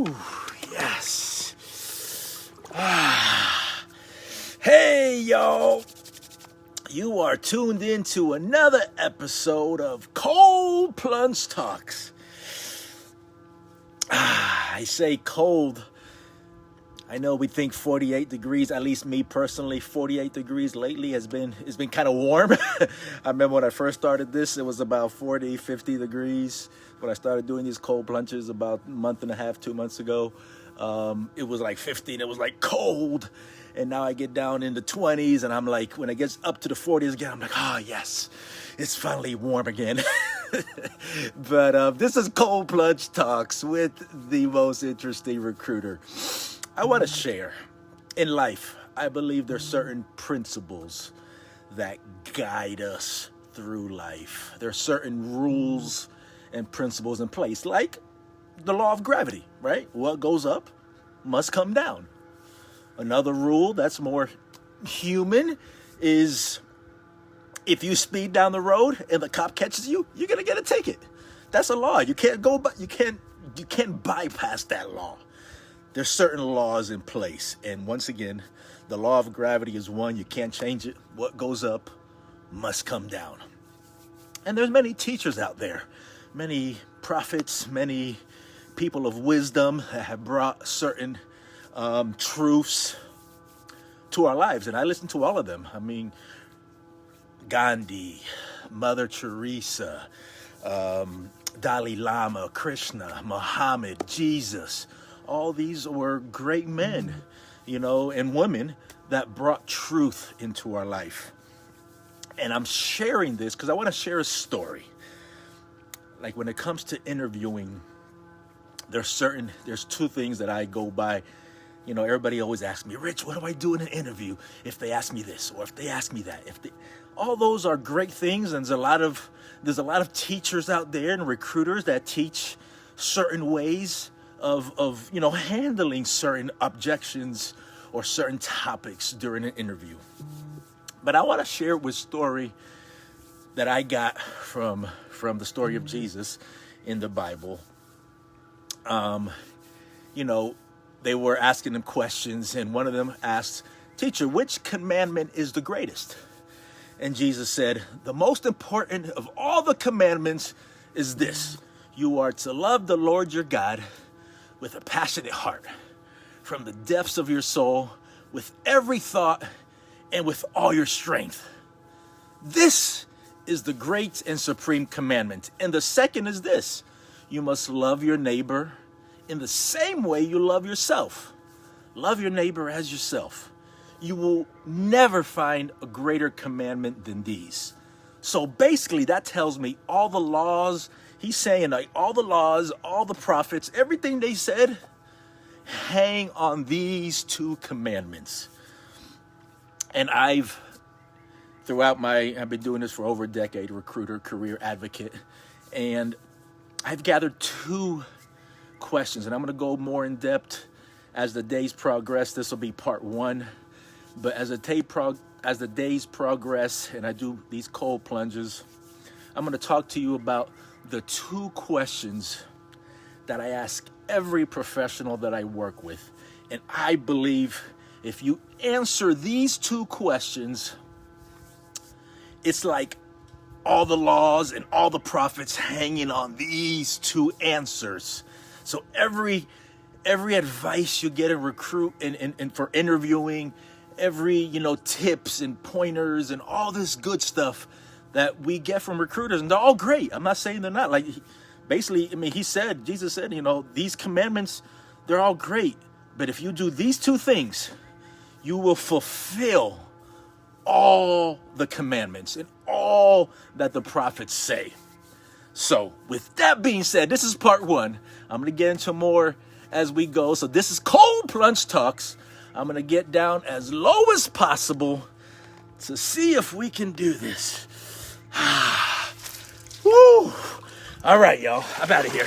Woo, yes. Hey, y'all. You are tuned in to another episode of Cold Plunge Talks. I say cold. I know we think 48 degrees, at least me personally, 48 degrees lately it's been kind of warm. I remember when I first started this, it was about 40, 50 degrees. When I started doing these cold plunges about a month and a half, 2 months ago, it was like 50 and it was like cold. And now I get down in the 20s and I'm like, when it gets up to the 40s again, I'm like, oh yes, it's finally warm again. But this is Cold Plunge Talks with the most interesting recruiter. I want to share, in life, I believe there's certain principles that guide us through life. There are certain rules and principles in place, like the law of gravity, right? What goes up must come down. Another rule that's more human is if you speed down the road and the cop catches you, you're going to get a ticket. That's a law. You can't bypass that law. There's certain laws in place. And once again, the law of gravity is one. You can't change it. What goes up must come down. And there's many teachers out there, many prophets, many people of wisdom that have brought certain truths to our lives. And I listen to all of them. I mean, Gandhi, Mother Teresa, Dalai Lama, Krishna, Muhammad, Jesus. All these were great men, and women that brought truth into our life. And I'm sharing this because I want to share a story. Like when it comes to interviewing, there's two things that I go by. Everybody always asks me, Rich, what do I do in an interview if they ask me this or if they ask me that? All those are great things, and there's a lot of teachers out there and recruiters that teach certain ways of handling certain objections or certain topics during an interview. But I want to share a story that I got from the story of Jesus in the Bible. They were asking him questions, and one of them asked, Teacher, which commandment is the greatest? And Jesus said, the most important of all the commandments is this: you are to love the Lord your God with a passionate heart, from the depths of your soul, with every thought, and with all your strength. This is the great and supreme commandment. And the second is this: you must love your neighbor in the same way you love yourself. Love your neighbor as yourself. You will never find a greater commandment than these. So basically that tells me all the laws, he's saying like all the laws, all the prophets, everything they said, hang on these two commandments. And I've been doing this for over a decade, recruiter, career advocate, and I've gathered two questions, and I'm going to go more in depth as the days progress. This will be part one, but as the days progress and I do these cold plunges, I'm going to talk to you about the two questions that I ask every professional that I work with. And I believe if you answer these two questions, it's like all the laws and all the prophets hanging on these two answers. So every advice you get in recruit and for interviewing, every tips and pointers and all this good stuff that we get from recruiters, and they're all great. I'm not saying they're not. Like basically, Jesus said, these commandments, they're all great. But if you do these two things, you will fulfill all the commandments and all that the prophets say. So with that being said, this is part one. I'm going to get into more as we go. So this is Cold Plunge Talks. I'm going to get down as low as possible to see if we can do this. Woo! All right, y'all. I'm out of here.